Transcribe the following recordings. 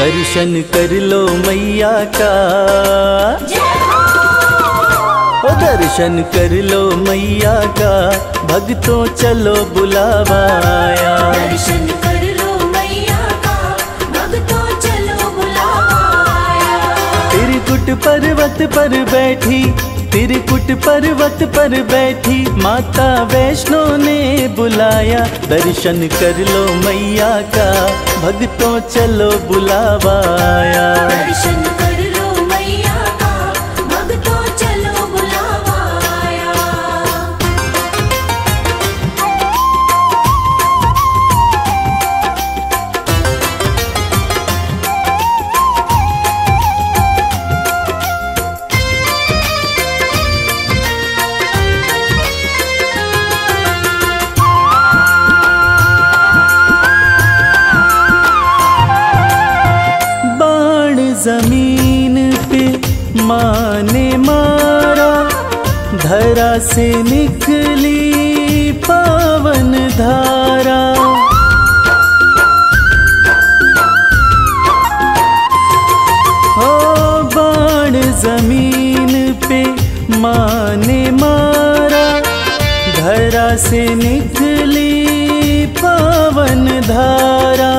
दर्शन कर लो मैया का। ओ दर्शन कर लो मैया का, भक्तों चलो बुलावा आया। दर्शन कर लो मैया का, भक्तों चलो बुलावा आया। त्रिकुट पर्वत पर बैठी, त्रिकुट पर्वत पर बैठी माता वैष्णो ने बुलाया। दर्शन कर लो मैया का, भक्तों चलो बुलावा आया। दर्शन कर लो मैया का, भक्तों चलो बुलावा आया। जमीन पे माँ ने मारा, धरा से निकली पावन धारा। ओ बाण जमीन पे माँ ने मारा, धरा से निकली पावन धारा।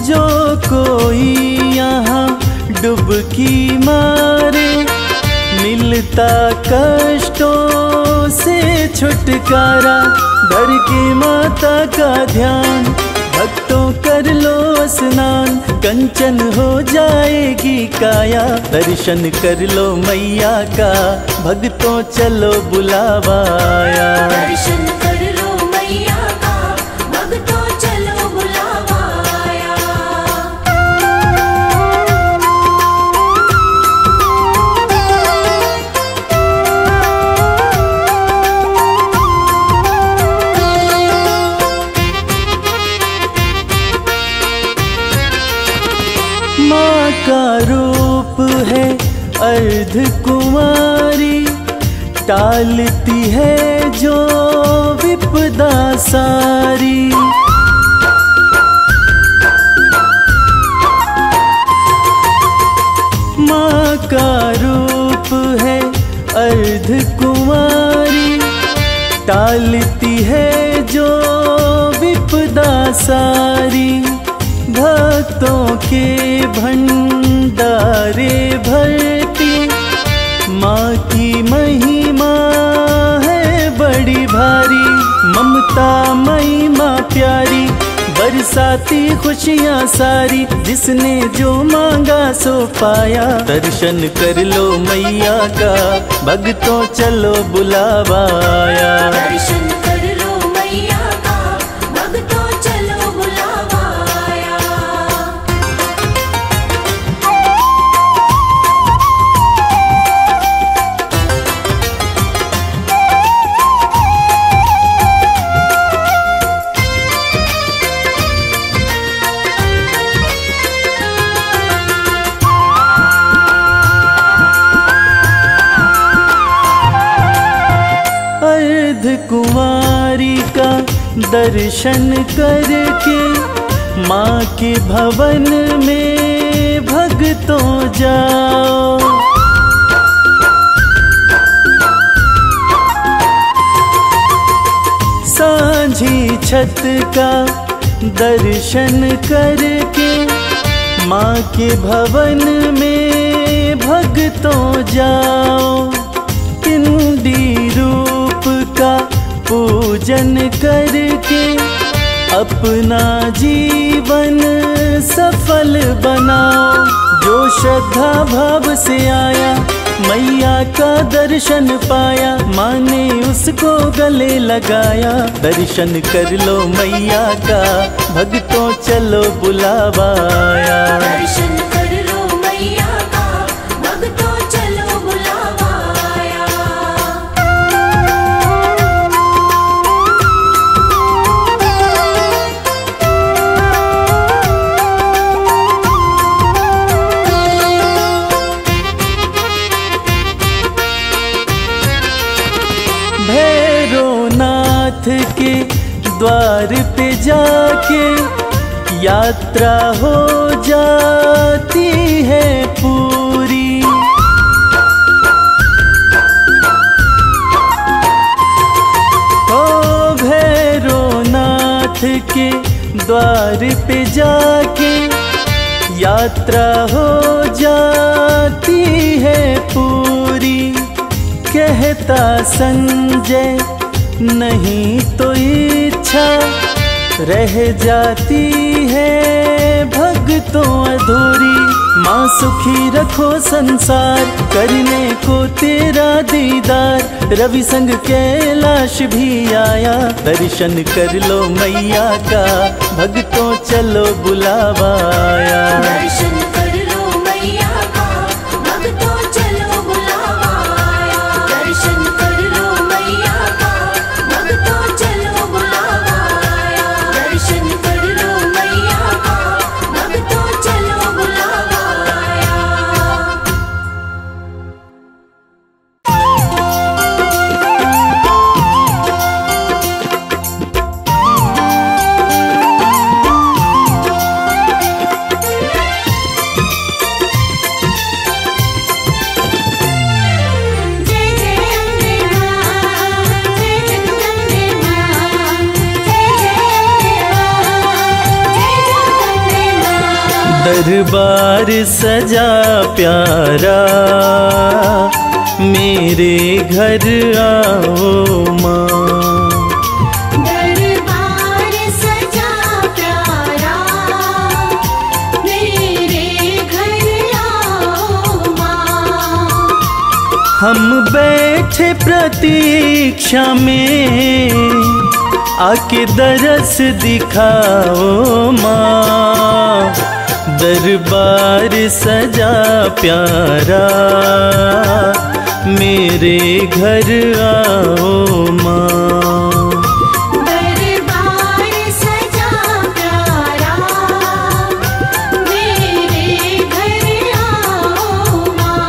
जो कोई यहाँ डुबकी मारे, मिलता कष्टों से छुटकारा। धर के माता का ध्यान, भक्तों कर लो स्नान, कंचन हो जाएगी काया। दर्शन कर लो मैया का, भक्तों चलो बुलावा आया। दर्शन कर लो मैया का, भक्तों चलो बुलावा आया। माँ का रूप है अर्ध कुमारी, टालती है जो विपदा सारी। माँ का रूप है अर्ध कुमारी, टालती है जो विपदा सारी। भक्तों के भंडारे भरती माँ की महिमा है बड़ी भारी। ममता मई माँ प्यारी, बरसाती खुशियाँ सारी। जिसने जो मांगा सो पाया। दर्शन कर लो मैया का, भक्तों चलो बुलावा आया। दर्शन कर लो मैया का, भक्तों चलो बुलावा आया। अर्ध कुंवारी का दर्शन करके, माँ के भवन में भक्तों जाओ। सांझी छत का दर्शन करके, माँ के भवन में भक्तों जाओ। पिंडी रूप का पूजन करके, अपना जीवन सफल बनाओ। जो श्रद्धा भाव से आया, मैया का दर्शन पाया। माँ ने उसको गले लगाया। दर्शन कर लो मैया का, भक्तों चलो बुलावा आया। दर्शन कर लो मैया का, भक्तों चलो बुलावा आया। भैरवनाथ के द्वार पे जाके यात्रा हो जाती है पूरी। के द्वार पे जाके यात्रा हो जाती है पूरी। कहता संजय नहीं तो इच्छा रह जाती है भक्तों अधूरी। माँ सुखी रखो संसार करने को तेरा दीदार। रवि संग कैलाश भी आया दर्शन कर लो मैया का। भक्तों चलो बुलावा आया। दर्शन कर लो मैया का, भक्तों चलो बुलावा आया। दर्शन कर लो मैया का, भक्तों चलो बुलावा आया। दर्शन कर लो मैया का, भक्तों चलो बुलावा आया। दरबार सजा प्यारा मेरे घर आओ माँ। दरबार सजा प्यारा मेरे घर आओ माँ। हम बैठे प्रतीक्षा में आके दरस दिखाओ माँ। दरबार सजा प्यारा मेरे घर आओ माँ। दरबार सजा प्यारा मेरे घर आओ माँ।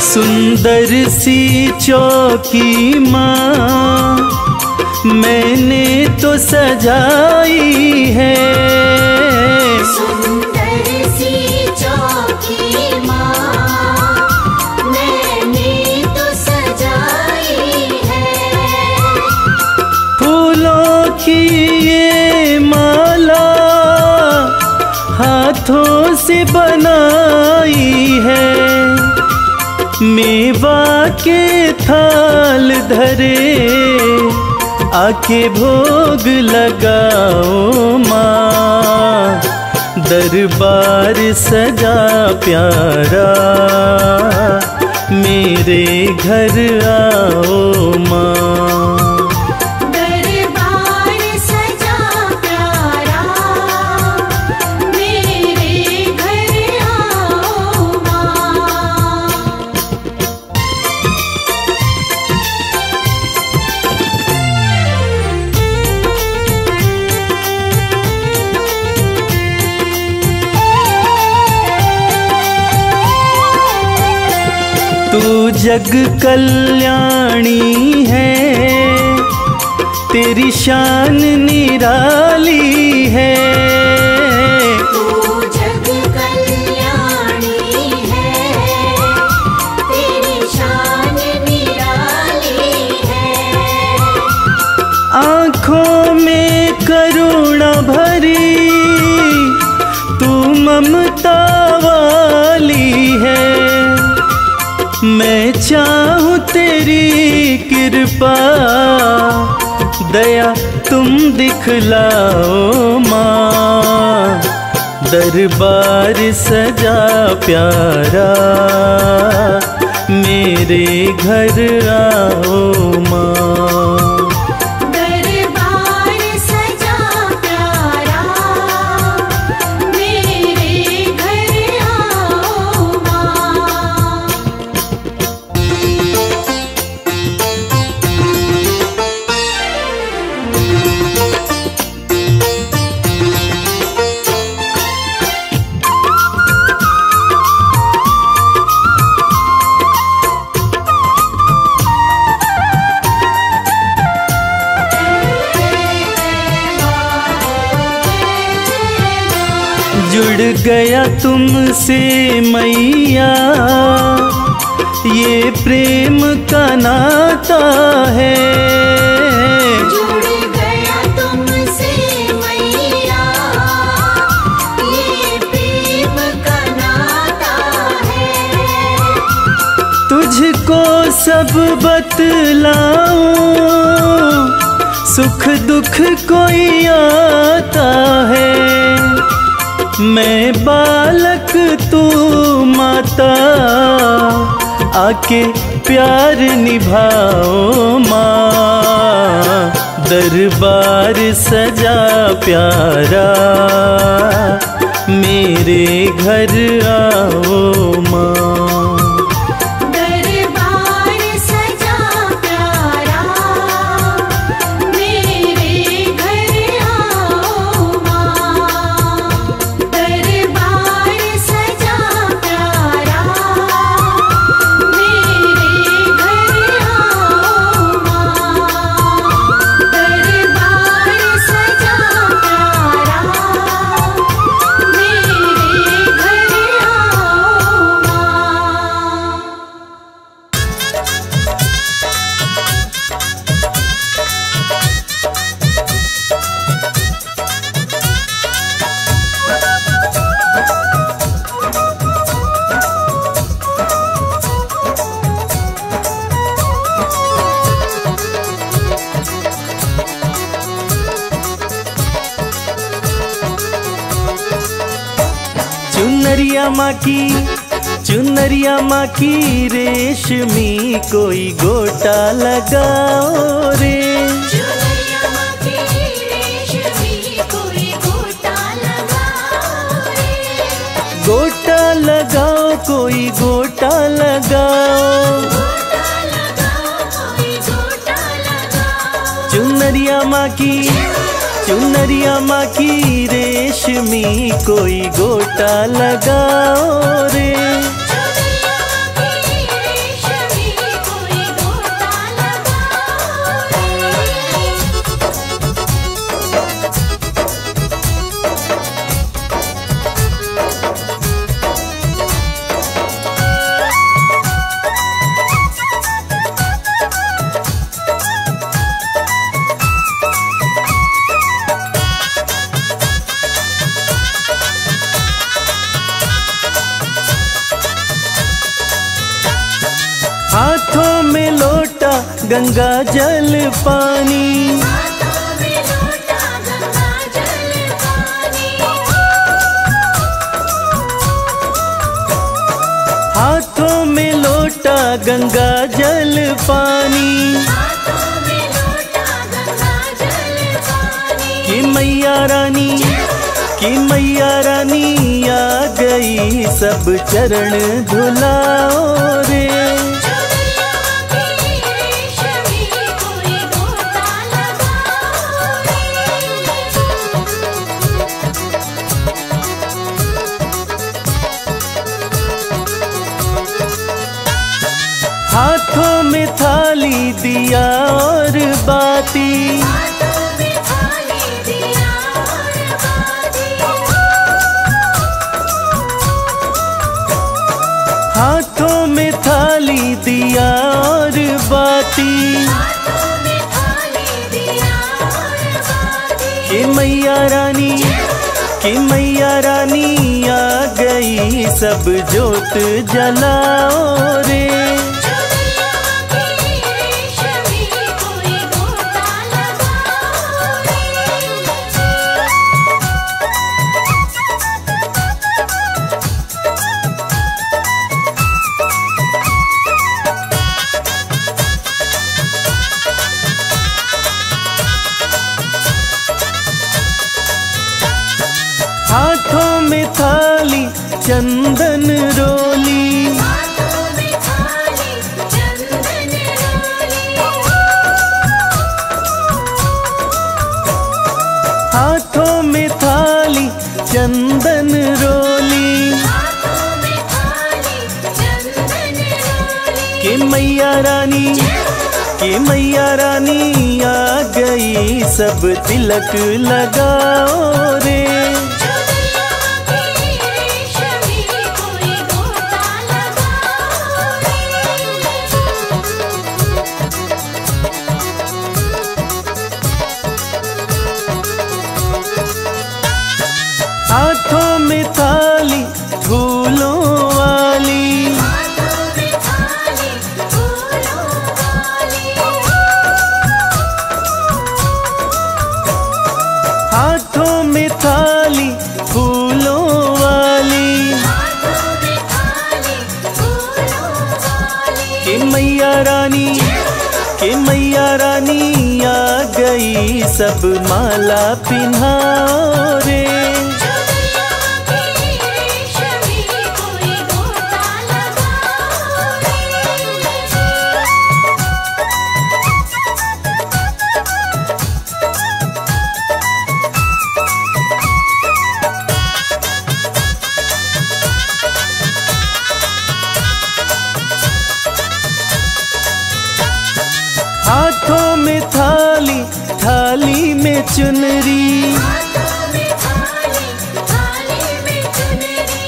सुंदर सी चौकी माँ मैंने तो सजाई है। सुंदर सी चौकी माँ मैंने तो सजाई है। फूलों की ये माला हाथों से बनाई है। मेवा के थाल धरे आके भोग लगाओ माँ। दरबार सजा प्यारा मेरे घर आओ माँ। दरबार सजा प्यारा मेरे घर आओ माँ। तू जग कल्याणी है तेरी शान निराली है। तू जग कल्याणी है तेरी शान निराली है। आँखों में करुणा भरी तू ममता वाली है। मैं चाहूँ तेरी कृपा दया तुम दिखलाओ माँ। दरबार सजा प्यारा मेरे घर आओ माँ। दरबार सजा प्यारा मेरे घर आओ माँ। जुड़ गया तुमसे मैया, ये प्रेम का नाता है। जुड़ गया तुमसे मैया, ये प्रेम का नाता है। तुझको सब बतलाऊं, सुख दुख कोई आता है। मैं बालक तू माता, आके प्यार निभाओ माँ। दरबार सजा प्यारा, मेरे घर आओ माँ। दरबार सजा प्यारा, मेरे घर आओ माँ। दरबार सजा प्यारा, मेरे घर आओ माँ। दरबार सजा प्यारा, मेरे घर आओ माँ। चुनरिया माँ की रेशमी कोई गोटा लगाओ रे। चुनरिया माँ की रेशमी कोई गोटा लगाओ रे। गोटा लगाओ कोई गोटा लगाओ। गोटा लगाओ कोई गोटा लगाओ। चुनरिया माँ की रेशमी कोई गोटा लगाओ रे। चुनरिया माँ की रेशमी कोई गोटा लगाओ रे। हाथों में लोटा गंगा जल पानी। हाथों में लोटा गंगा जल पानी। हाथों में लोटा गंगा जल पानी। हाथों में लोटा गंगा जल पानी। कि मैया रानी आ गई, सब चरण धुलाओ रे। चुनरिया माँ की रेशमी कोई गोटा लगाओ रे। हाथों में थाली दिया और बाती। हाथों में थाली दिया और बाती। हाथों में थाली दिया और बाती। हाथों में थाली दिया और बाती। कि मैया रानी आ गई, सब जोत जलाओ रे। चुनरिया माँ की रेशमी कोई गोटा लगाओ रे। हाथों में थाली चंदन रोली। हाथों में थाली चंदन रोली। हाथों में थाली चंदन रोली। हाथों में थाली चंदन रोली। कि मैया रानी आ गई, सब तिलक लगाओ रे। चुनरिया माँ हाथों में थाली फूलों वाली, हाथों में थाली फूलों वाली, हाथों में थाली फूलों वाली, हाथों में थाली फूलों वाली। कि मैया रानी, कि मैया रानी आ गई, सब माला पिन्हाओ रे। चुनरिया की रेशमी कोई गोटा लगाओ रे। हाथों में थाली, थाली में चुनरी, हाथों में थाली, थाली में चुनरी,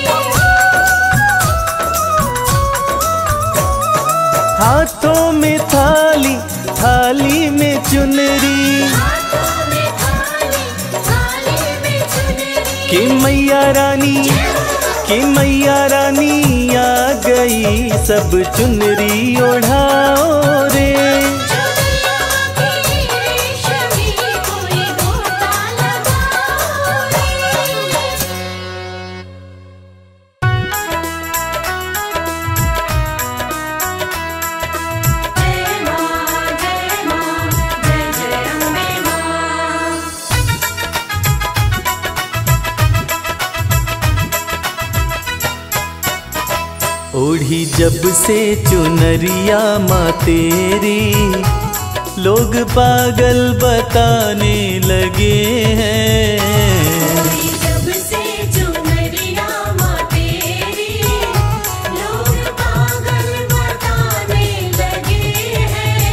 हाथों में थाली, थाली में चुनरी, हाथों में थाली, थाली में चुनरी। कि मैया रानी, कि मैया रानी आ गई, सब चुनरी ओढ़ाओ रे। चुनरिया की रेशमी कोई गोटा लगाओ रे। जय मां, जय मां, जय जय अम्बे मां। ओढ़ी जब से चुनरिया माँ तेरी, लोग पागल बताने लगे हैं। जब से चुनरिया माँ तेरी, लोग पागल बताने लगे हैं।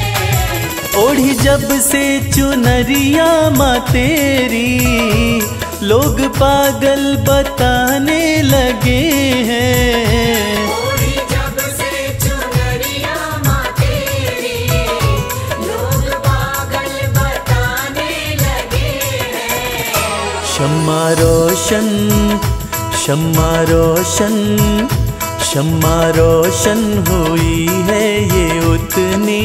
ओढ़ी जब से चुनरिया माँ तेरी, लोग पागल बताने लगे हैं। ओढ़ी जब से चुनरिया माँ तेरी, लोग पागल बताने लगे हैं। शम्मा रोशन, शम्मा रोशन, शम्मा रोशन हुई है ये उतनी,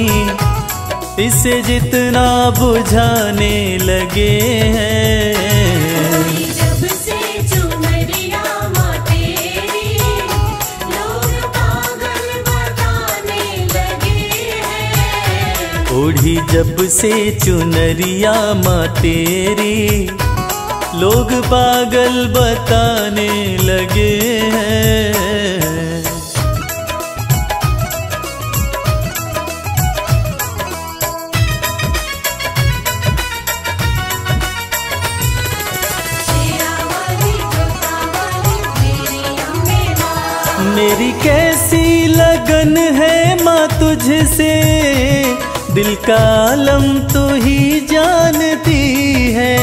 इसे जितना बुझाने लगे हैं। जब से चुनरिया माँ तेरी, लोग पागल बताने लगे हैं। ओढ़ी जब से चुनरिया माँ तेरी, लोग पागल बताने लगे हैं। शेरा वाली, जोता वाली, मेरी अम्बे मां। मेरी कैसी लगन है माँ तुझसे, दिल का आलम तू ही जानती है।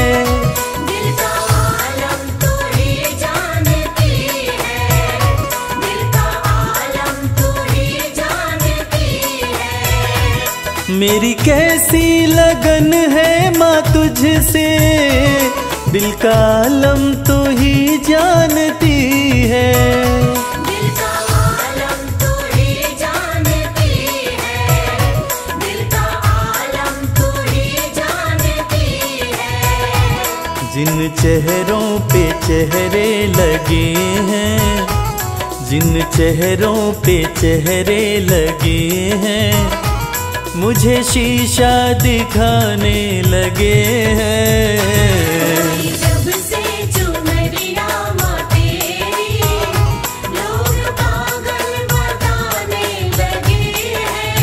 दिल का आलम तू ही जानती है, दिल का आलम तू ही जानती है। मेरी कैसी लगन है माँ तुझसे, दिल का आलम तू ही जानती है। दिल का आलम तू ही जानती है, दिल का आलम तू ही जानती है। जिन चेहरों पे चेहरे लगे हैं, जिन चेहरों पे चेहरे लगे हैं, मुझे शीशा दिखाने लगे हैं। जब से चुनरिया माँ तेरी, लोग पागल बताने लगे हैं।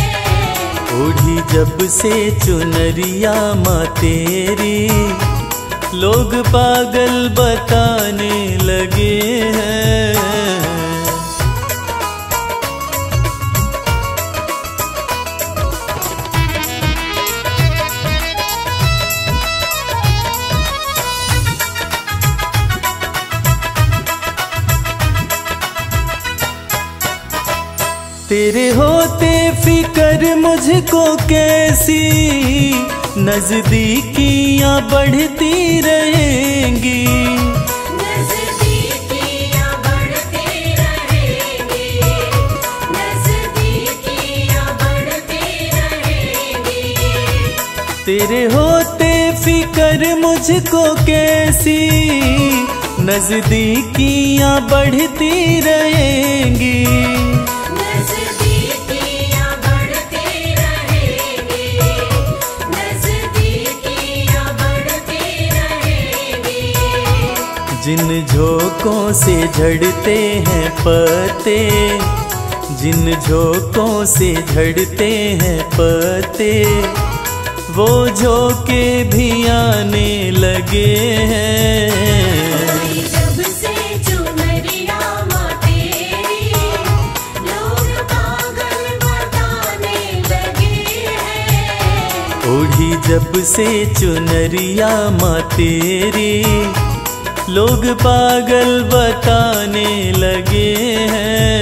ओढ़ी जब से चुनरिया माँ तेरी, लोग पागल बताने लगे हैं। तेरे होते फिकर मुझको कैसी, नजदीकियां बढ़ती रहेंगी। नजदीकियां तेरे होते फिकर मुझको कैसी, नजदीकियां बढ़ती रहेंगी। नजदीकियां बढ़ती रहेंगी, नजदीकियां बढ़ती रहेंगी। जिन झोंकों से झड़ते हैं पत्ते, जिन झोंकों से झड़ते हैं पत्ते, वो झोंके भी आने लगे हैं। जब से चुनरिया माँ तेरी, लोग पागल बताने लगे हैं। ओढ़ी जब से चुनरिया माँ तेरी, लोग पागल बताने लगे हैं।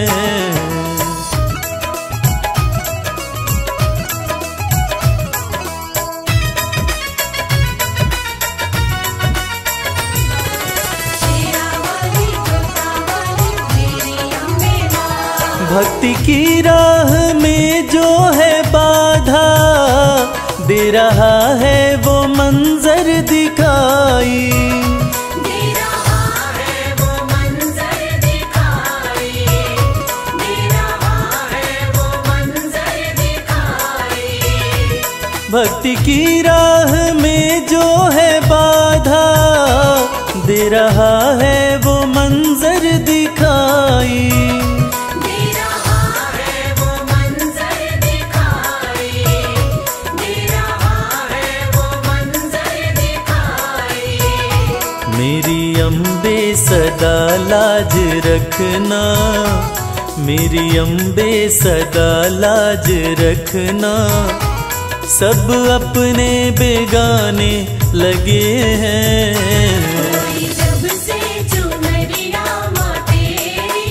भक्ति की राह में जो है बाधा, दे रहा है वो मंजर दिखाई। दे रहा है वो मंजर दिखाई, दे रहा है वो मंजर दिखाई। भक्ति की राह में जो है बाधा, दे रहा है वो मंजर दिखाई। मेरी अम्बे सदा लाज रखना, मेरी अम्बे सदा लाज रखना, सब अपने बेगाने लगे हैं। जब से चुनरिया माँ तेरी,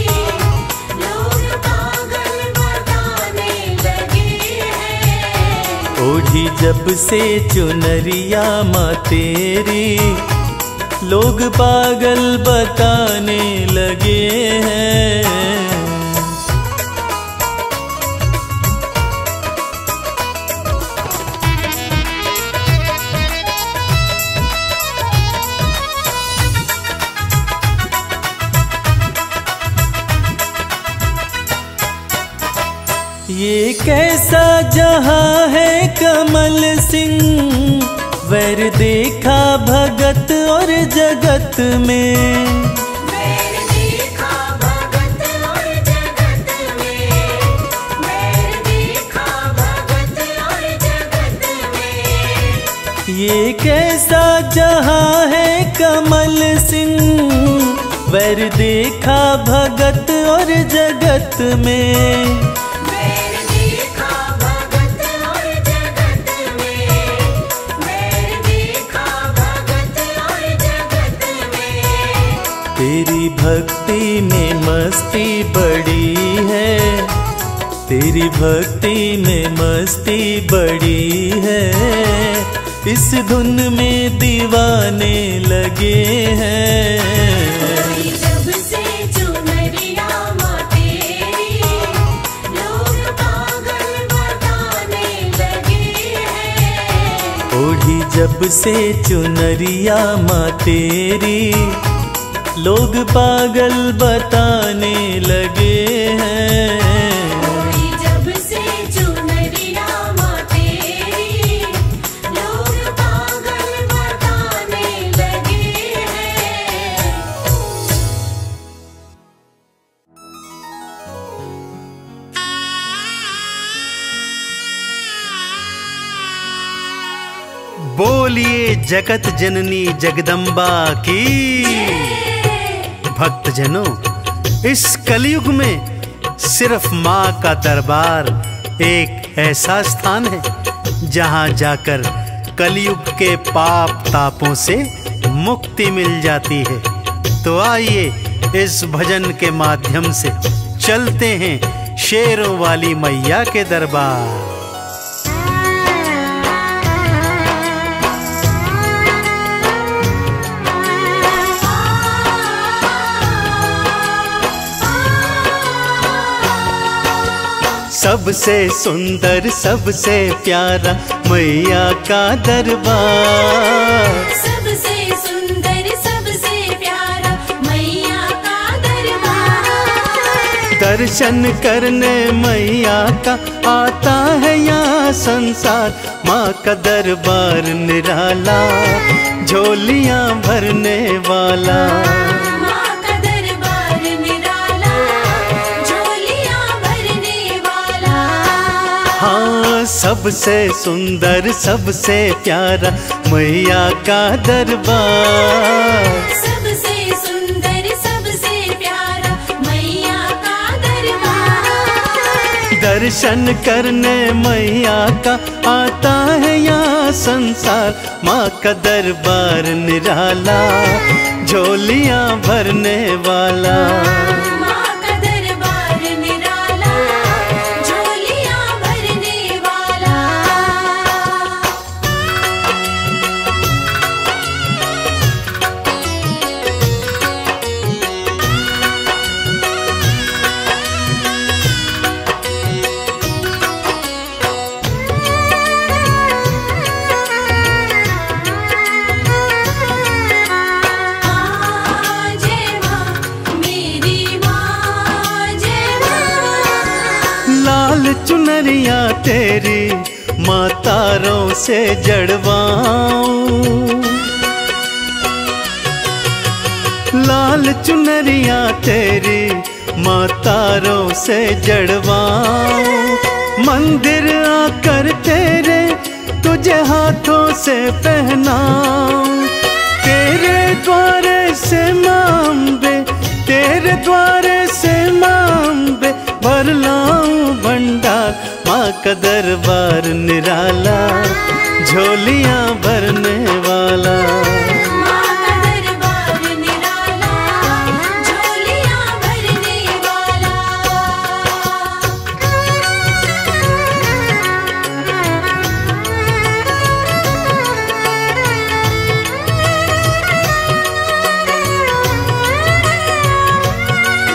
लोग पागल बताने लगे हैं। ओढ़ी जब से चुनरिया माँ तेरी, लोग पागल बताने लगे हैं। ये कैसा जहां है कमल सिंह, वैर देखा भगत और जगत में। वैर देखा भगत और जगत में, वैर देखा भगत और जगत में। ये कैसा जहां है कमल सिंह, वैर देखा भगत और जगत में। तेरी भक्ति में मस्ती बड़ी है, तेरी भक्ति में मस्ती बड़ी है, इस धुन में दीवाने लगे हैं। जब से चुनरिया माँ तेरी, लोग पागल बताने लगे हैं। ओढ़ी जब से चुनरिया माँ तेरी, लोग पागल बताने लगे हैं। जब से चुनरिया माँ तेरी, लोग पागल बताने लगे हैं। बोलिए जगत जननी जगदम्बा की। भक्तजनों, इस कलयुग में सिर्फ माँ का दरबार एक ऐसा स्थान है जहाँ जाकर कलयुग के पाप तापों से मुक्ति मिल जाती है। तो आइए इस भजन के माध्यम से चलते हैं शेरों वाली मैया के दरबार। सबसे सुंदर सबसे प्यारा मैया का दरबार। सबसे सुंदर सबसे प्यारा मैया का दरबार। दर्शन करने मैया का आता है यहाँ संसार। माँ का दरबार निराला झोलियाँ भरने वाला। माँ का दरबार निराला झोलियाँ भरने वाला। हाँ, सबसे सुंदर सबसे प्यारा मैया का दरबार। सबसे सुंदर सबसे प्यारा मैया का दरबार। दर्शन करने मैया का आता है यहाँ संसार। माँ का दरबार निराला झोलियाँ भरने वाला। माँ का दरबार निराला झोलियाँ भरने वाला। जय माँ मेरी माँ जय माँ। लाल चुनरिया तेरी माँ तारों से जड़वाऊं। लाल चुनरिया तेरी माँ तारों से जड़वाऊं। मंदिर आकर तेरे तुझे हाथों से पहनाऊं। तेरे द्वारे से माँ अम्बे, तेरे द्वारे से माँ अम्बे भर लाऊं भंडार। माँ का दरबार निराला झोलियाँ भरने वाला। माँ का दरबार निराला झोलियाँ भरने वाला।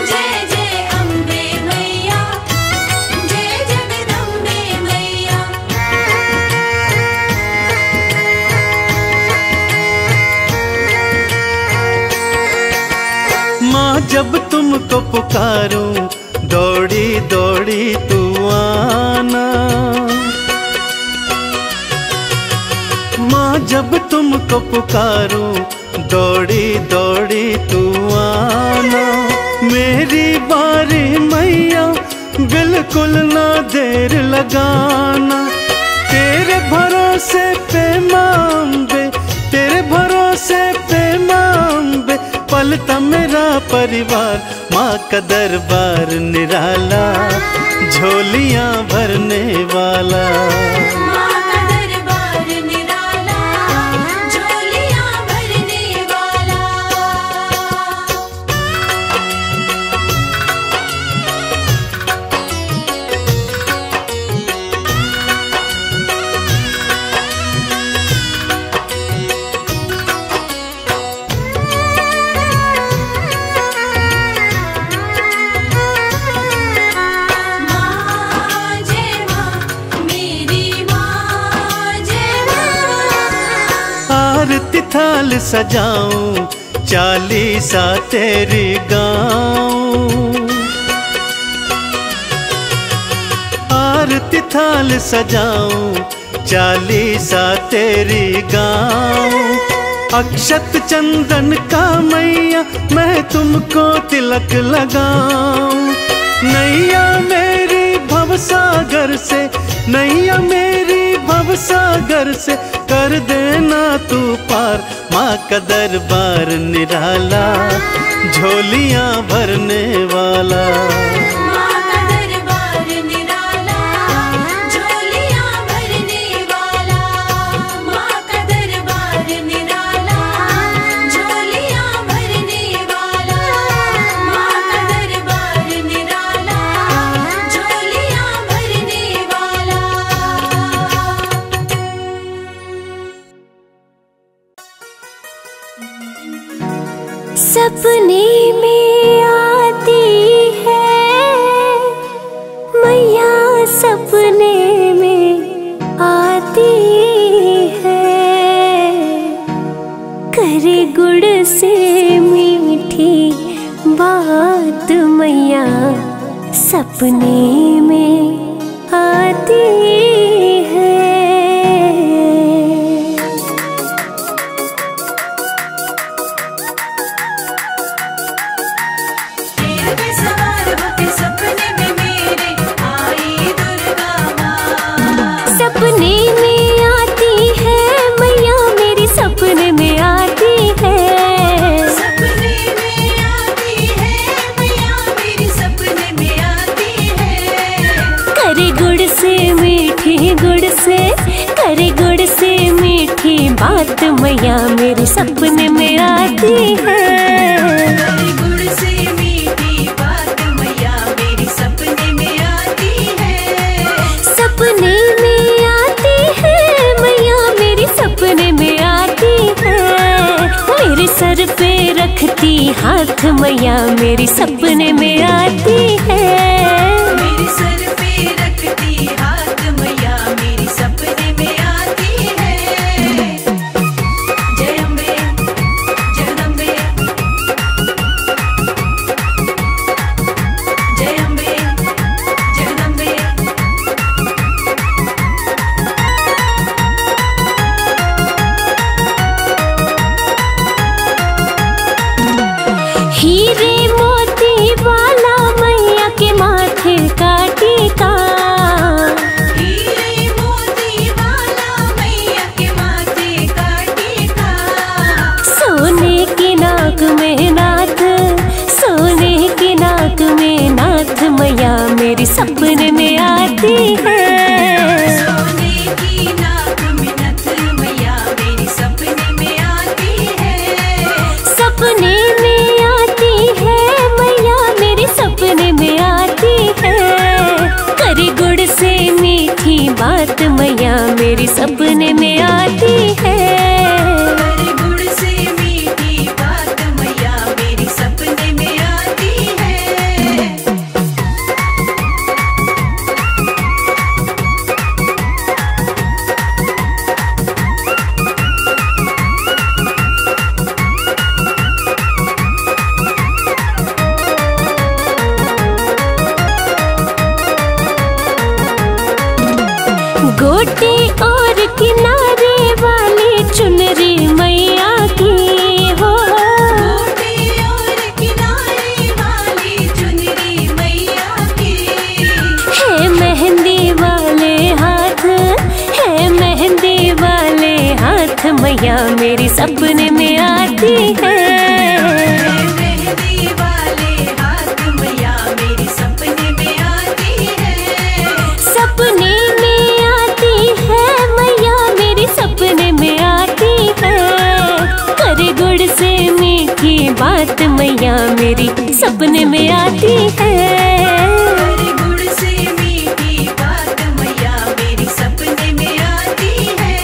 जय जय अम्बे मैया जय जगदम्बे मैया। माँ जब तुमको पुकारूं दौड़ी दौड़ी तू आना। माँ जब तुमको पुकारूं दौड़ी दौड़ी तू आना। मेरी बारी मैया बिल्कुल ना देर लगाना। तेरे भरोसे पे माँ अम्बे, तेरे भरोसे पे माँ अम्बे पलता मेरा परिवार। माँ का दरबार निराला झोलियाँ भरने वाला। माँ का दरबार निराला झोलियाँ भरने वाला। माँ जय माँ मेरी माँ जय माँ। आरती थाल सजाऊं चालीसा तेरी गाऊं। आरती थाल सजाऊं चालीसा तेरी गाऊं। अक्षत चंदन का मैया मैं तुमको तिलक लगाऊं। नैया मेरी भवसागर से, नैया मेरी भवसागर से कर देना तू पार। माँ का दरबार निराला झोलियाँ भरने वाला। माँ का दरबार निराला झोलियाँ भरने वाला। माँ का दरबार निराला झोलियाँ भरने वाला। माँ का दरबार निराला झोलियाँ भरने वाला। सपने में आती है मैया सपने में आती है। सवार होके सपने में मेरे आई दुर्गा माँ। सपने में आती है मैया मेरी, सपने में आती है। सपने में आती है मैया मेरी, सपने में आती है। करे गुड़ से मीठी गुड़ से, करे गुड़ से मीठी बात मैया मेरी सपने में आती है। करे गुड़ से मीठी बात मैया मेरी सपने में आती है। सपने में आती है मैया मेरी, सपने में आती है। मेरे सर पे रखती हाथ मैया मेरी सपने में आती है। मेरे सर पे रखती हाथ मैया मेरी सपने में आती है। जय अम्बे जगदम्बे, जय अम्बे जगदम्बे। हीरे मोती वाला मैया के माथे का टीका, हीरे मोती वाला मैया के माथे का टीका। सोने की नाक में नाथ, सोने की नाक में नाथ मैया मेरी सपने में आती है। सोने की नाक में नथ मैया मेरी सपने में आती है। सपने में आती है मैया मेरी, सपने में आती है। करे गुड़ से मीठी बात मैया मेरी सपने में आती है। करे गुड़ से मीठी बात मैया मेरी सपने में आती है। गोटे और किनारे वाली चुनरी मैया की हो, गोटे और किनारे वाली चुनरी मैया की। है मेहंदी वाले हाथ, है मेहंदी वाले हाथ मैया मेरी सपने में आती है। मेहंदी वाले हाथ मैया मेरी सपने में आती है। सपने में आती है मैया मेरी, सपने में आती है। करे गुड़ से मीठी बात मैया मेरी सपने में आती है। करे गुड़ से मीठी बात मैया मेरी सपने में आती है।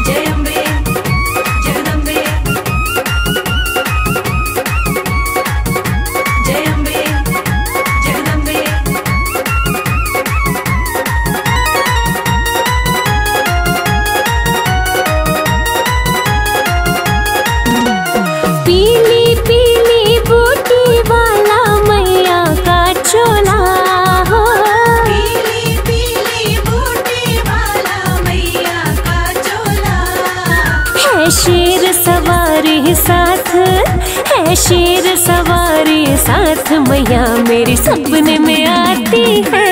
जय अम्बे जगदम्बे, जय अम्बे जगदम्बे। पीली पीली बूटी वाला मैया का चोला हो, पीली पीली बूटी वाला मैया का चोला। है शेर सवारी साथ, है शेर सवारी साथ मैया मेरी सपने में आती है।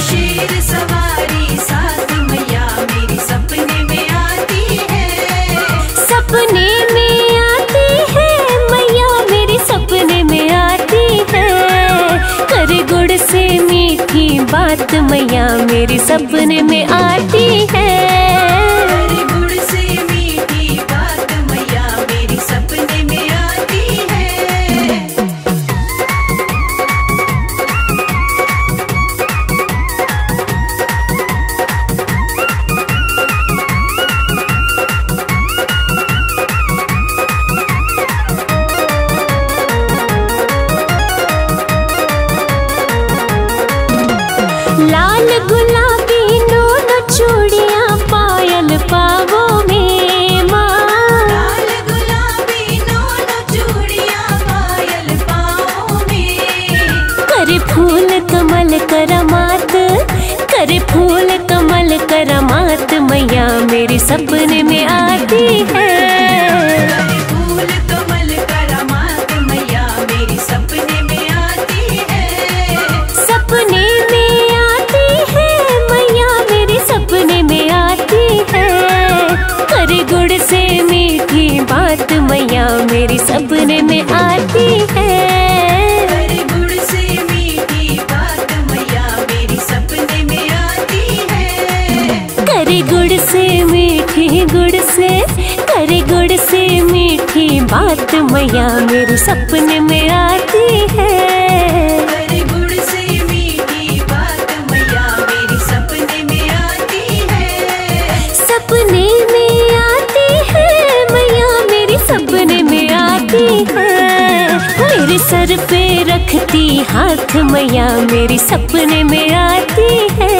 शेर सवारी साथ मैया मेरी सपने में आती है। सपने में आती है मैया मेरी, सपने में आती है। करे गुड़ से मीठी बात मैया मेरी सपने में आती है। करे गुड़ से मीठी बात मैया मेरी सपने में आती है। लाल गुलाबी दोनों चूड़ियां पायल पावो में माँ, लाल गुलाबी दोनों चूड़ियां पायल पाँव में। सपने में आती है। फूल कमल करामात मैया मेरी सपने में आती है। सपने में आती है मैया मेरी सपने में आती है। करे गुड़ से मीठी बात मैया मेरी सपने में आती है। करे गुड़ से मीठी बात मैया मेरी सपने में आती है। करे गुड़ से मीठी करे गुड़ से मीठी बात मैया मेरे सपने में आती है। करे गुड़ से मीठी बात मैया मेरी सपने में आती है। सपने में आती है मैया मेरी सपने में आती है। मेरे सर पे रखती हाथ मैया मेरी सपने में आती है।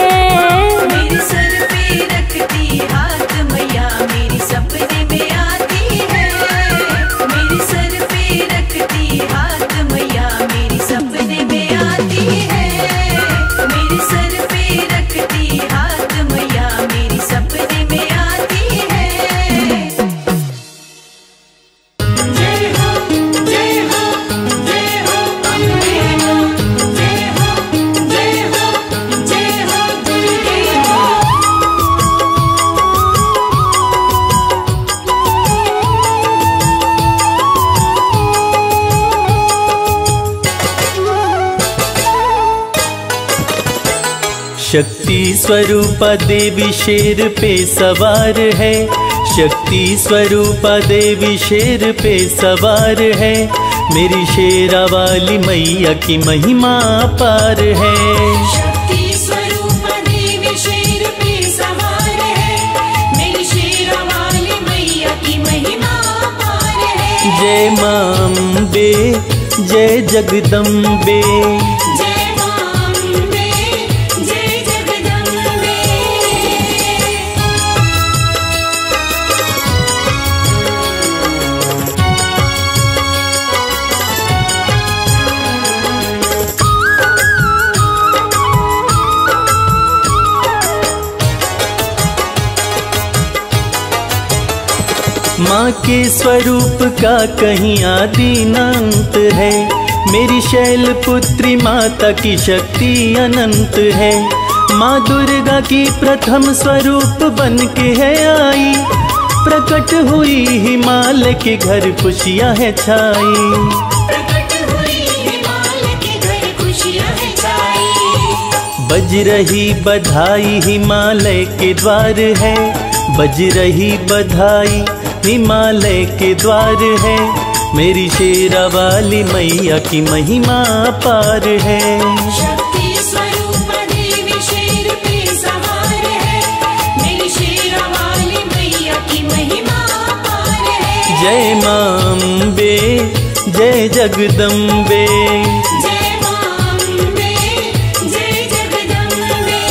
मेरे सर पे रखती हाथ मैया मेरी सपने में आती है। मेरे सर पे रखती हाथ मैया मेरी सपने में आती है। मेरे सर पे रखती हाथ मैया मेरी सपने में आती है। जय हो जय हो जय हो अम्बे हो। जय हो जय हो जय हो दुर्गे हो। शक्ति स्वरूपा देवी शेर पे सवार है। शक्ति स्वरूपा देवी शेर पे सवार है। मेरी शेरा वाली मैया की महिमा अपार है। शक्ति स्वरूप देवी शेर पे सवार है। मेरी शेरा वाली मैया की महिमा अपार है। जय मां अम्बे जय जगदम्बे। जय मां अम्बे जय जगदम्बे। माँ के स्वरूप का कहीं आदि न अंत है। मेरी शैल पुत्री माता की शक्ति अनंत है। माँ दुर्गा की प्रथम स्वरूप बन के है आई। प्रकट हुई हिमालय के घर खुशियाँ है छाई। प्रकट हुई हिमालय के घर खुशियाँ है छाई। बज रही बधाई हिमालय के द्वार है। बज रही बधाई हिमालय के द्वार है। मेरी शेरा वाली मैया की महिमा अपार है। शक्ति स्वरूप देवी शेर पे सवार है। मेरी शेरा वाली मैया की महिमा अपार है। जय मां अम्बे जय जगदम्बे। जय मां अम्बे जय जगदम्बे।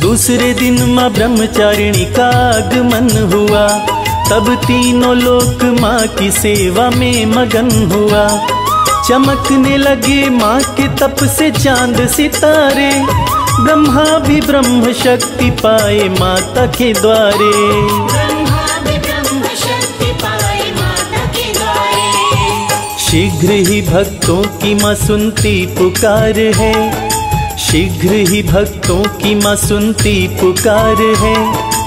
दूसरे दिन माँ ब्रह्मचारिणी का आगमन हुआ। तब तीनों लोक माँ की सेवा में मगन हुआ। चमकने लगे माँ के तप से चांद सितारे। ब्रह्मा भी ब्रह्म शक्ति पाए माता के द्वारे। ब्रह्मा भी ब्रह्म शक्ति पाए माता के द्वारे। शीघ्र ही भक्तों की माँ सुनती पुकार है। शीघ्र ही भक्तों की माँ सुनती पुकार है।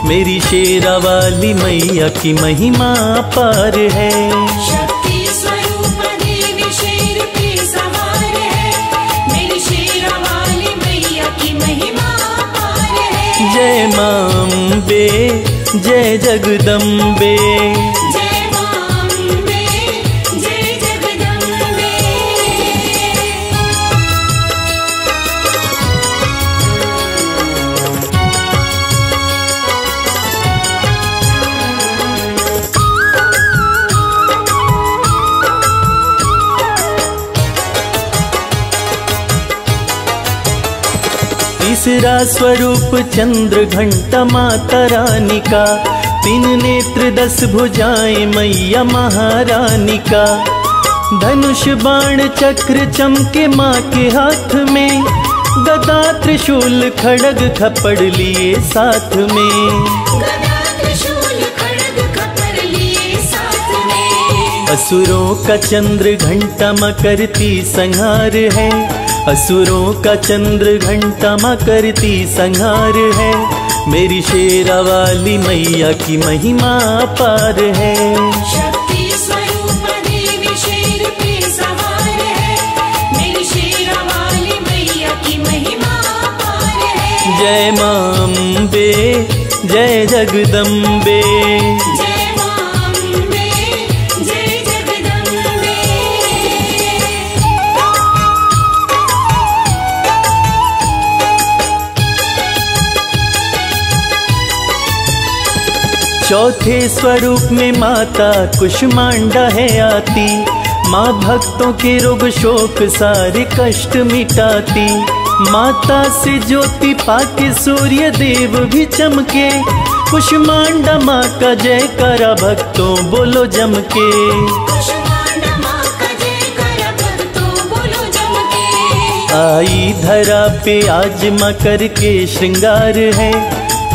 मेरी शेरा वाली मैया की महिमा अपार है। शक्ति स्वरूप देवी शेर पे सवार है। मेरी शेरा वाली मैया की महिमा अपार है। जय मां अम्बे जय जगदम्बे। जय मां अम्बे जय जगदम्बे। तीसरा स्वरूप चंद्र घंटा माता रानी का। तीन नेत्र 10 भुजाएं मैया महारानी का। धनुष बाण चक्र चमके माँ के हाथ में, गदा त्रिशूल खड़ग खपड़ लिए साथ में। गदा त्रिशूल खड़ग खपर लिए साथ में। असुरों का चंद्र घंटा माँ करती संहार है, असुरों का चंद्र घंटा माँ करती संहार है। मेरी शेरा वाली मैया की महिमा अपार है। शक्ति स्वरूप देवी शेर पे सवार है, मेरी शेरा वाली मैया की महिमा अपार है। जय मां अम्बे, जय जगदम्बे। जय मां अम्बे, जय जगदम्बे। चौथे स्वरूप में माता कुष्मांडा है आती, माँ भक्तों के रोग शोक सारे कष्ट मिटाती। माता से ज्योति पाके सूर्य देव भी चमके, कुष्मांडा माँ का जयकारा भक्तों बोलो जम के। कुष्मांडा माँ का जयकारा भक्तों बोलो जम के। आई धरा पे आज माँ करके श्रृंगार है,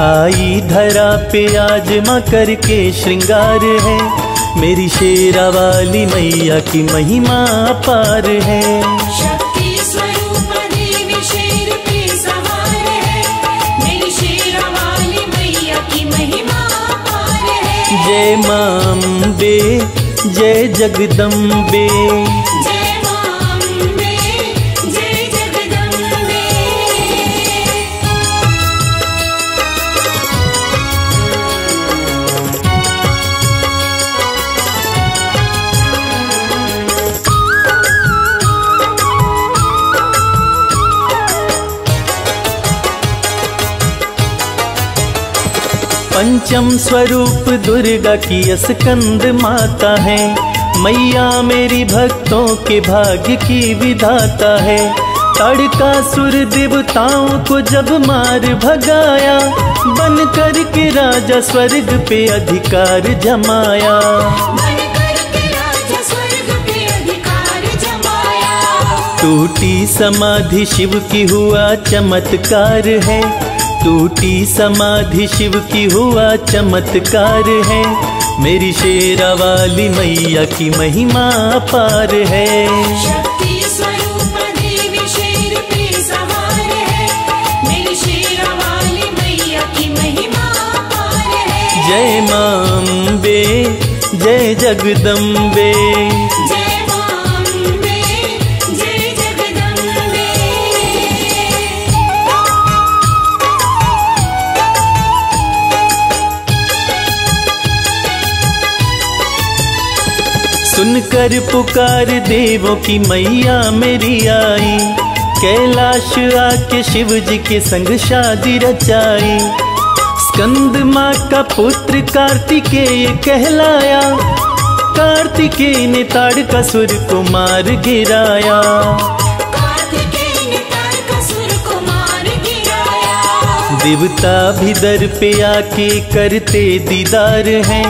आई धरा पे आज माँ करके श्रृंगार है। मेरी शेरा वाली मैया की महिमा अपार है। शक्ति स्वरूप देवी शेर पे सवार है, मेरी शेरा वाली मैया की महिमा अपार है। जय मां अम्बे, जय जगदम्बे। जय मां अम्बे, जय जगदम्बे। पंचम स्वरूप दुर्गा की स्कंद माता है, मैया मेरी भक्तों के भाग्य की विधाता है। ताड़कासुर देवताओं को जब मार भगाया, बन कर के राजा स्वर्ग पे अधिकार जमाया। बनकर के राजा स्वर्ग पे अधिकार जमाया। टूटी समाधि शिव की हुआ चमत्कार है, टूटी समाधि शिव की हुआ चमत्कार है। मेरी शेरा वाली मैया की महिमा अपार है। शक्ति स्वरूप देवी शेर पे सवार है, मेरी शेरा वाली मैया की महिमा अपार है। जय मां अम्बे, जय जगदम्बे। जय मां अम्बे, जय जगदम्बे। सुनकर पुकार देवों की मैया मेरी आई, कैलाश आके शिव जी के संग शादी रचाई। स्कंद माँ का पुत्र कार्तिकेय कहलाया, कार्तिकेय ने ताड़कासुर को मार गिराया। कार्तिकेय ने तारकासुर को मार गिराया। देवता भी दर पे आके करते दीदार हैं,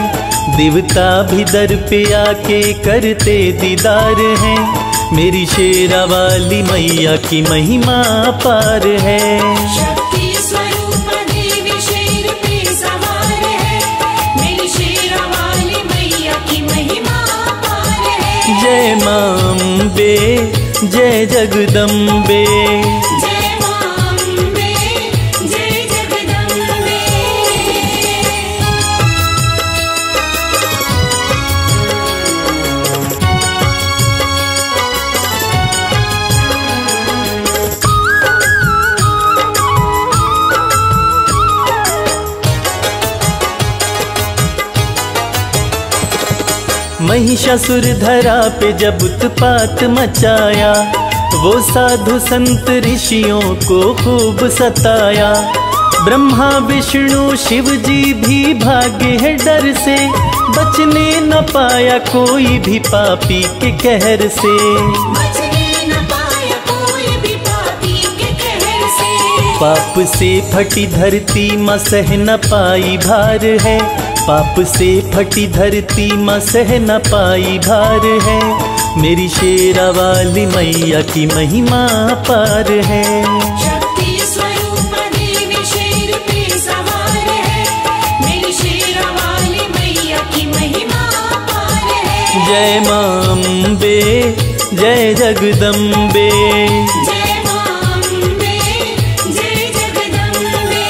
देवता भी दर पे आके करते दीदार हैं। मेरी शेरा वाली मैया की महिमा अपार है। शक्ति स्वरूप देवी शेर पे सवार है, मेरी शेरा वाली मैया की महिमा अपार है। जय मां अम्बे, जय जगदम्बे। जय मां अम्बे, जय जगदम्बे। महिषासुर धरा पे जब उत्पात मचाया, वो साधु संत ऋषियों को खूब सताया। ब्रह्मा विष्णु शिव जी भी भागे हैं डर से, बचने न पाया कोई भी पापी के कहर से। बचने न पाया कोई भी पापी के कहर से। पाप से फटी धरती माँ सह न पाई भार है, पाप से फटी धरती माँ सह न पाई भार है। मेरी शेरा वाली मैया की महिमा पार है। शक्ति स्वरूप देवी शेर पे सवार है, मेरी शेरा वाली मैया की महिमा पार है। जय मां अम्बे, जय जगदम्बे। जय मां अम्बे, जय जगदम्बे।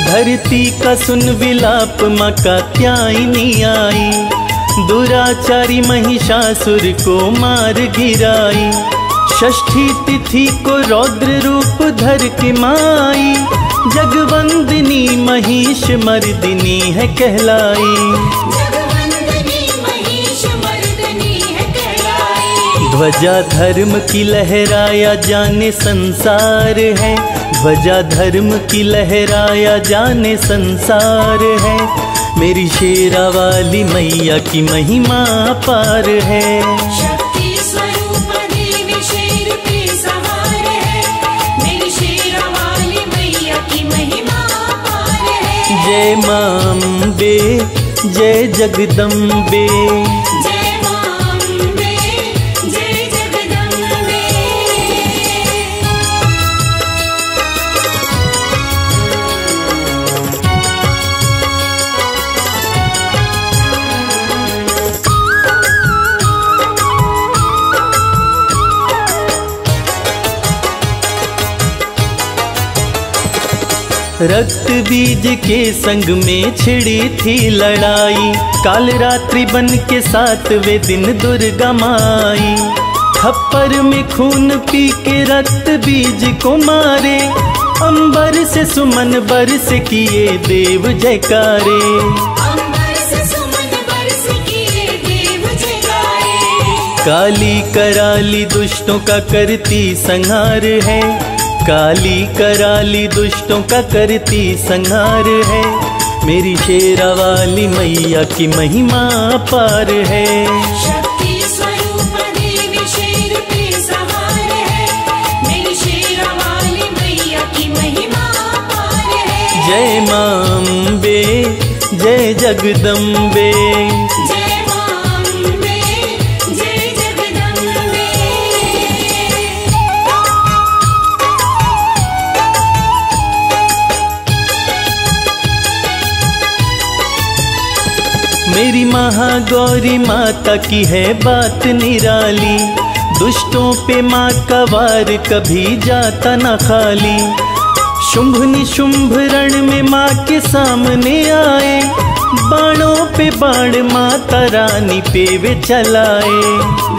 धरती का सुन विलाप माँ कात्यायनी आई, दुराचारी महिषासुर को मार गिराई। षष्ठी तिथि को रौद्र रूप धर के माई, जगवंदिनी महिष मर्दिनी है कहलाई। जगवंदिनी महिष मर्दिनी है कहलाई। ध्वजा धर्म की लहराया जाने संसार है, ध्वजा धर्म की लहराया जाने संसार है। मेरी शेरा वाली मैया की महिमा पार है। शक्ति स्वरूप देवी शेर पे सवार है, मेरी शेरा वाली मैया की महिमा पार है। जय मां अम्बे, जय जगदम्बे। जय मां अम्बे, जय जगदम्बे। रक्त बीज के संग में छिड़ी थी लड़ाई, काल रात्रि बन के 7वें दिन दुर्गा माई। खप्पर में खून पी के रक्त बीज को मारे, अंबर से सुमन बरस किए देव जयकारे। अंबर से सुमन बरस किए देव जयकारे। काली कराली दुष्टों का करती संहार है, काली कराली दुष्टों का करती संहार है। मेरी शेरा वाली मैया की महिमा पार है। शक्ति स्वरूप देवी शेर पे सवार है, मेरी शेरा वाली मैया की महिमा पार है। जय मां अम्बे, जय जगदम्बे। जय मां अम्बे, जय जगदम्बे। मेरी महागौरी माता की है बात निराली, दुष्टों पे माँ का वार कभी जाता न खाली। शुंभ निशुंभ रण में माँ के सामने आए, बाणों पे बाण माता रानी पे वे चलाए।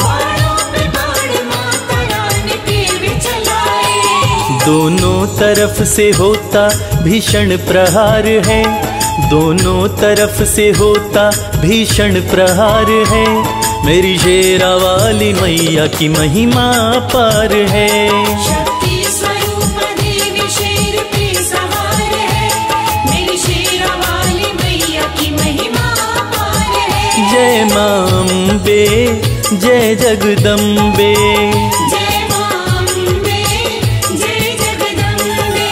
बाणों पे बाण माता रानी पे वे चलाए। दोनों तरफ से होता भीषण प्रहार है, दोनों तरफ से होता भीषण प्रहार है। मेरी शेरा वाली मैया की महिमा पार है। शक्ति स्वरूप देवी शेर पे सवार है, मेरी शेरा वाली मैया की महिमा पार है। जय मां अम्बे, जय जगदम्बे। जय मां अम्बे, जय जगदम्बे।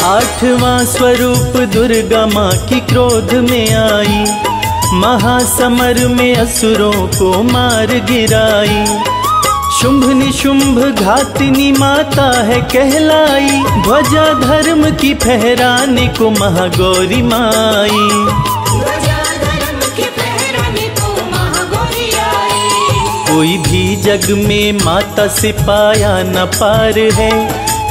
आठवां स्वरूप दुर्गा माँ की क्रोध में आई, महासमर में असुरों को मार गिराई। शुंभ निशुंभ घातिनी माता है कहलाई, ध्वजा धर्म की फहराने को महागौरी माई। ध्वजा धर्म के फहराने को महागौरी आई। कोई भी जग में माता से पाया न पार है,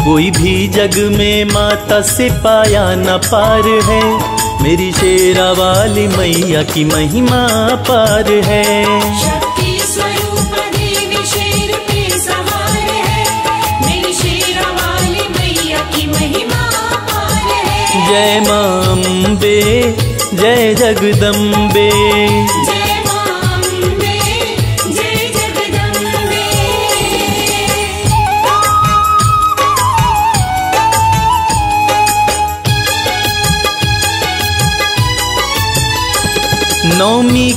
कोई भी जग में माता से पाया न पार है। मेरी शेरा वाली मैया की महिमा पार है। शक्ति स्वरूप देवी शेर पे सवार है, मेरी शेरा वाली मैया की महिमा पार है। जय मां अम्बे, जय जगदम्बे। जय मां अम्बे, जय जगदम्बे।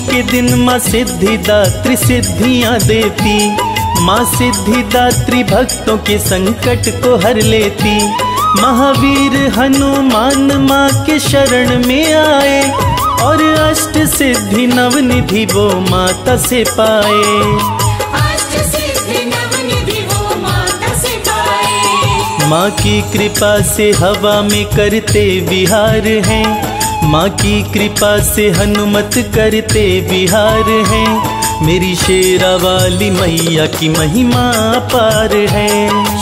के दिन माँ सिद्धिदात्री सिद्धियाँ देती। माँ सिद्धिदात्री भक्तों के संकट को हर लेती। महावीर हनुमान माँ के शरण में आए और अष्ट सिद्धि नवनिधि वो माता से पाए। अष्ट सिद्धि नवनिधि वो माता से पाए। माँ की कृपा से हवा में करते विहार हैं। माँ की कृपा से हनुमत करते विहार हैं। मेरी शेरा वाली मैया की महिमा अपार है।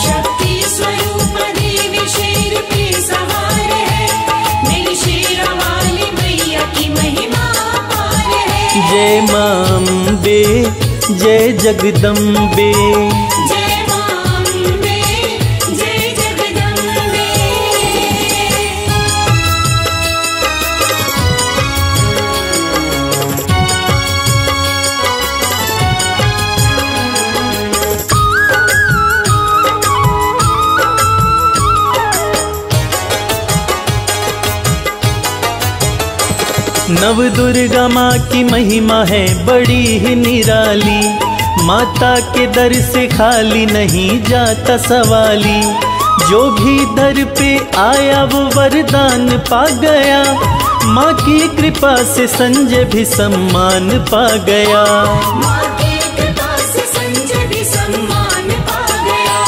शक्ति स्वरूप देवी शेर पे सवार है। मेरी शेरा वाली मैया की महिमा अपार है। जय माँ अम्बे जय जगदम्बे। जय माँ अम्बे जय जगदम्बे। नव दुर्गा माँ की महिमा है बड़ी ही निराली। माता के दर से खाली नहीं जाता सवाली। जो भी दर पे आया वो वरदान पा गया। माँ की कृपा से संजय भी सम्मान पा गया। माँ की कृपा से संजय भी सम्मान पा गया।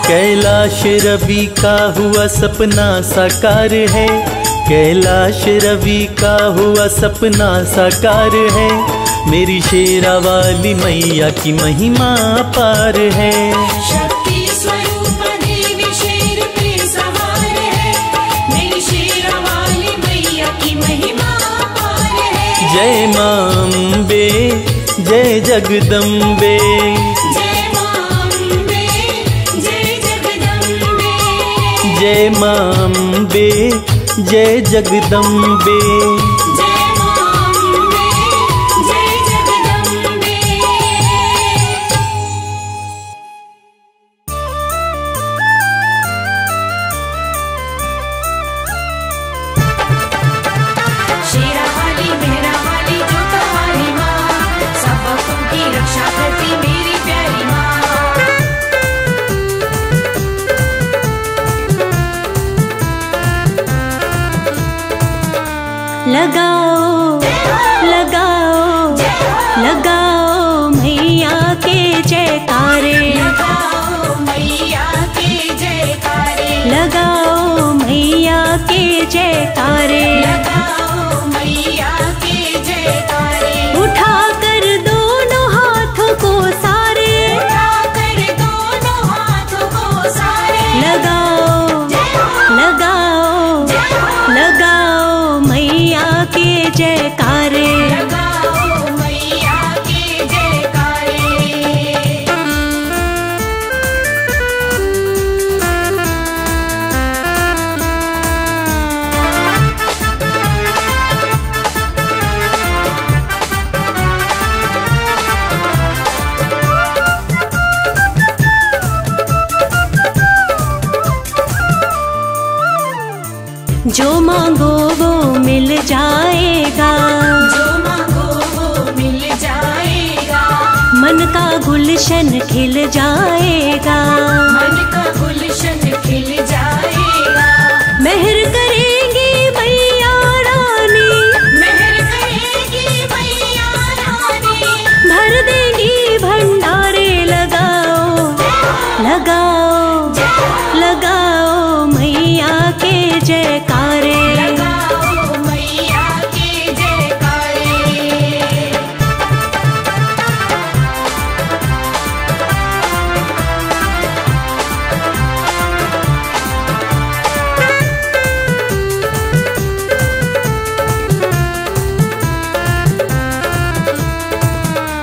कैलाश रवि का हुआ सपना साकार है। कैलाश रवि का हुआ सपना साकार है। मेरी शेरा वाली मैया की महिमा अपार है। शक्ति स्वरूप देवी शेर पे सवार है। मेरी शेरा वाली मैया की महिमा अपार है। जय माँ अम्बे जय जगदम्बे। जय माँ अम्बे जय जगदम्बे। जय माँ अम्बे जय जगदम्बे। जय माँ अम्बे जय जगदम्बे। शेरा वाली मेहरा वाली जो तुम्हारी माँ, सब भक्तों की रक्षा करती मेरी प्यारी माँ। लगाओ लगाओ लगाओ मैया के जयकारे। लगाओ मैया के जयकारे। लगाओ मैया के जयकारे। लगाओ मैया के जयकारे। उठा कर दोनों हाथों को सारे। उठाकर दोनों हाथों को सारे। लगाओ लगाओ लगाओ मैया के जयकारे। लगाओ मैया के जयकारे। जो मांगो वो मिल जाएगा। जो मांगो वो मिल जाएगा। मन का गुलशन खिल जाएगा। मन का गुलशन खिल जाएगा। मेहर करेंगी मैया रानी। मेहर करेगी मैया रानी। भर देंगी भंडारे। लगाओ लगाओ लगाओ मैया के जयकारे। लगाओ मैया के जयकारे।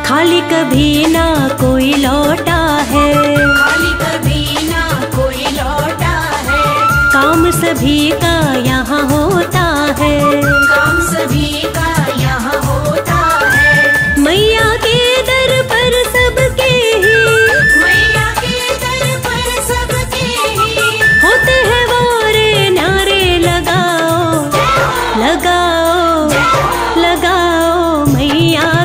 खाली कभी ना कोई लौटा है। खाली कभी ना कोई लौटा है। काम सभी का यहाँ होता है। काम सभी का यहाँ होता है। मैया के दर पर सबके ही मैया के दर पर सबके ही होते हैं वारे नारे। लगाओ लगाओ लगाओ मैया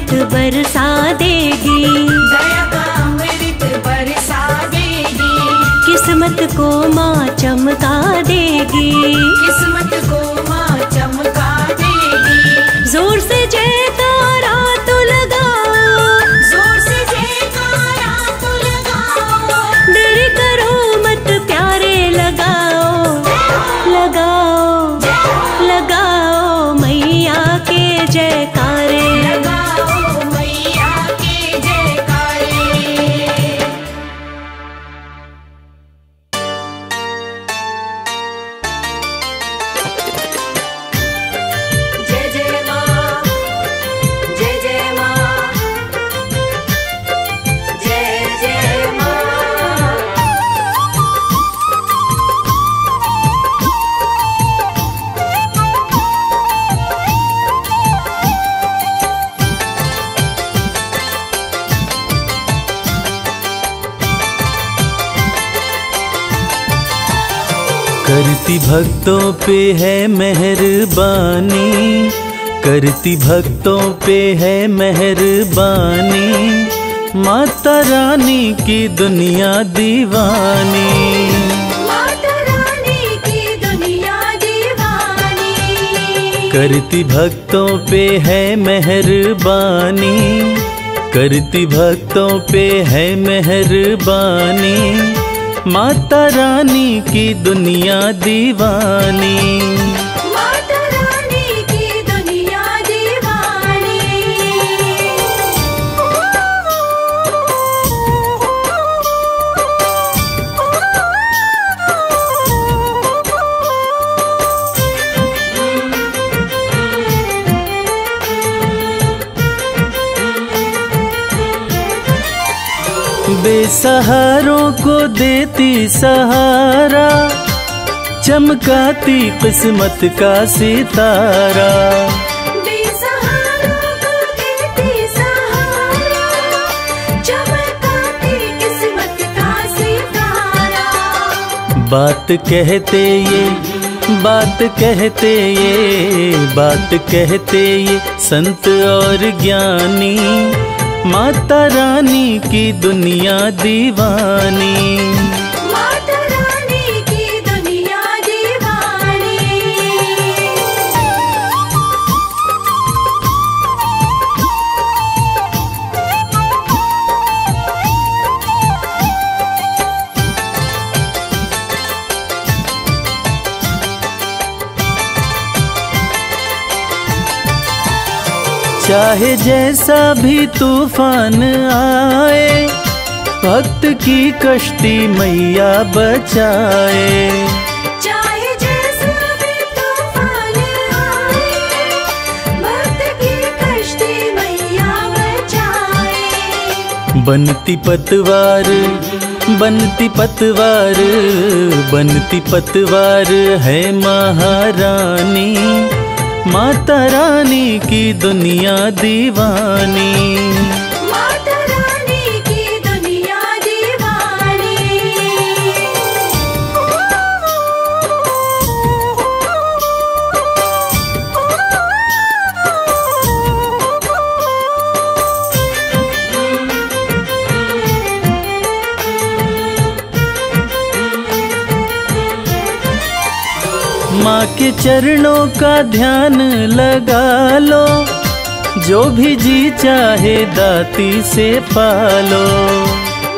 अमृत बरसा देगी, दया का अमृत बरसा देगी, किस्मत को माँ चमका देगी, किस्मत को माँ चमका देगी। जोर से जयकारा तो लगाओ, जोर से जयकारा तो लगाओ, देरी करो मत प्यारे, लगाओ लगाओ लगाओ मैया के जयकारे, लगाओ मैया के जयकारे। जय जय माँ, जय जय माँ, जय जय माँ। करती भक्तों पे है मेहरबानी, करती भक्तों पे है मेहरबानी, माता रानी की दुनिया दीवानी। माता रानी की दुनिया दीवानी, करती भक्तों पे है मेहरबानी, करती भक्तों पे है मेहरबानी, माता रानी की दुनिया दीवानी। माता रानी की दुनिया दीवानी। बेसहारों को देती सहारा, चमकाती किस्मत का सितारा। बेसहारों को देती सहारा, चमकाती किस्मत का सितारा। बात कहते ये, बात कहते ये, बात कहते ये संत और ज्ञानी, माता रानी की दुनिया दीवानी। माता रानी की दुनिया दीवानी। चाहे जैसा भी तूफान आए, भक्त की कश्ती मैया बचाए। चाहे जैसा भी तूफान आए, भक्त की कश्ती मैया बचाए। बनती पतवार, बनती पतवार, बनती पतवार है महारानी, माता रानी की दुनिया दीवानी। माता रानी की दुनिया दीवानी। माँ के चरणों का ध्यान लगा लो, जो भी जी चाहे दाती से पालो।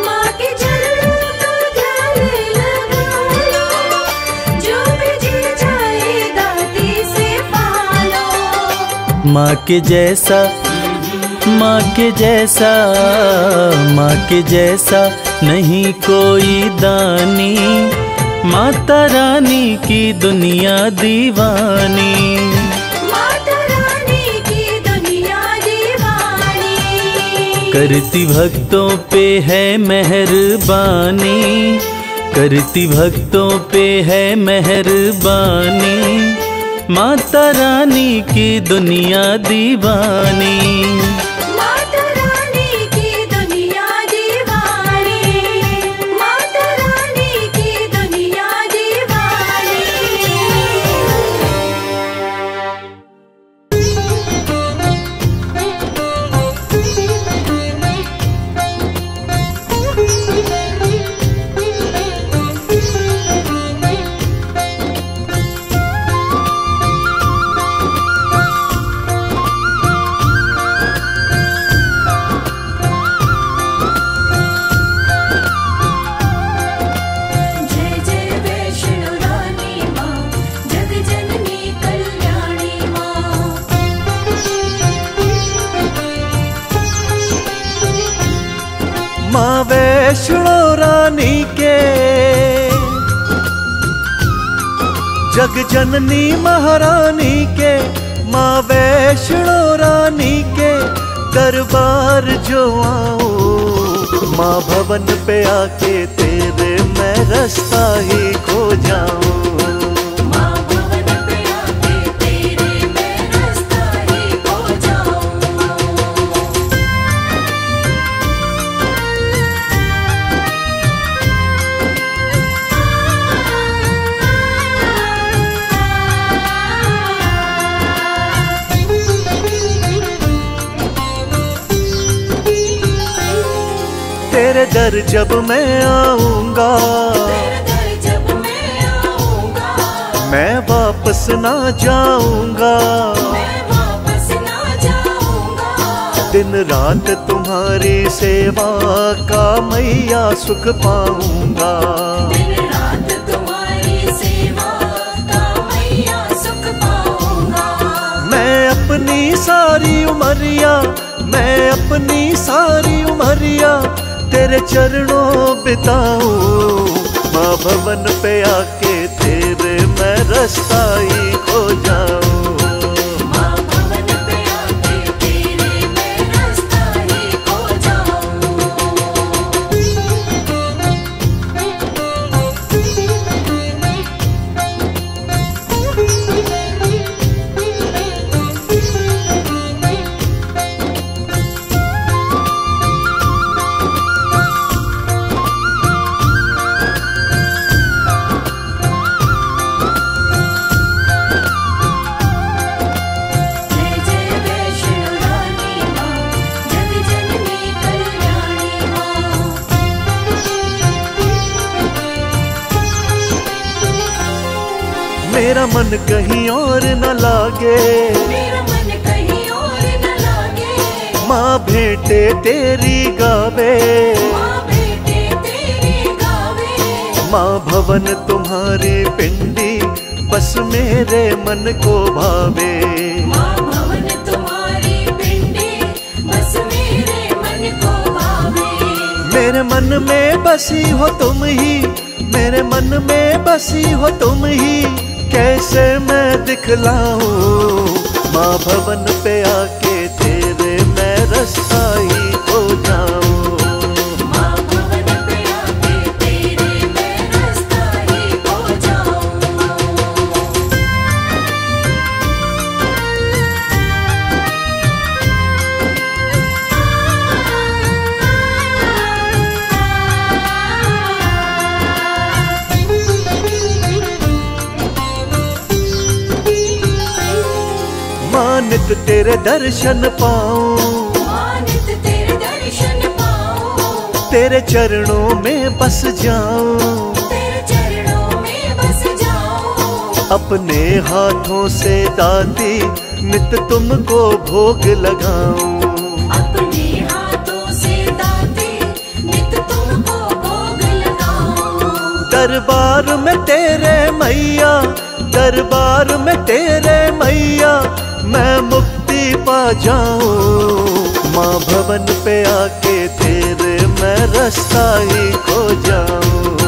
माँ के चरणों का ध्यान लगा लो, जो भी जी चाहे दाती से पालो। माँ के जैसा, माँ के जैसा, माँ के जैसा नहीं कोई दानी, माता रानी की दुनिया दीवानी। माता रानी की दुनिया दीवानी। करती भक्तों पे है मेहरबानी, करती भक्तों पे है मेहरबानी, माता रानी की दुनिया दीवानी। माता रानी की दुनिया दीवानी। माता रानी की दुनिया दीवानी। जग जननी महारानी के, माँ वैष्णो रानी के दरबार जो आऊं, माँ भवन पे आके तेरे मैं रास्ता ही खो जाऊं। माँ भवन पे आके तेरे मैं रास्ता ही खो जाऊं। तेरे दर जब मैं आऊंगा, तेरे दर जब मैं आऊंगा, मैं वापस ना जाऊंगा। मैं वापस ना जाऊंगा। दिन रात तुम्हारी सेवा का मैया सुख पाऊंगा। दिन रात तुम्हारी सेवा का मैया सुख पाऊंगा। मैं अपनी सारी उमरिया, मैं अपनी सारी उमरिया तेरे चरणों बिताऊं। माँ भवन पे आके तेरे मैं रास्ता ही खो जाऊं। माँ भवन पे आके तेरे मैं रास्ता ही खो जाऊं। जय जय वैष्णो रानी माँ, जग जननी कल्याणी माँ। मेरा मन कहीं और न लागे, मेरा मन कहीं और न लागे। माँ भेंटे तेरी गावे। माँ बेटे तेरे गावे। माँ भवन तुम्हारी पिंडी बस मेरे मन को भावे। माँ भवन तुम्हारी पिंडी बस मेरे मन को भावे। मेरे मन में बसी हो तुम ही, मेरे मन में बसी हो तुम ही, कैसे मैं दिखलाऊं। माँ भवन पे आके तेरे मैं रास्ता ही खो जाऊं। माँ भवन पे आके तेरे मैं रास्ता ही खो जाऊं। माँ नित तेरे दर्शन पाऊं, माँ नित तेरे दर्शन पाऊं। तेरे चरणों में बस जाऊं। तेरे चरणों में बस जाऊं। अपने हाथों से दाती नित तुमको भोग लगाऊं। अपने हाथों से दाते नित तुमको भोग लगाऊं। दरबार में तेरे मैया, दरबार में तेरे मैया मैं मुक्ति पा जाऊं। माँ भवन पे आके तेरे मैं रास्ता ही खो जाऊं।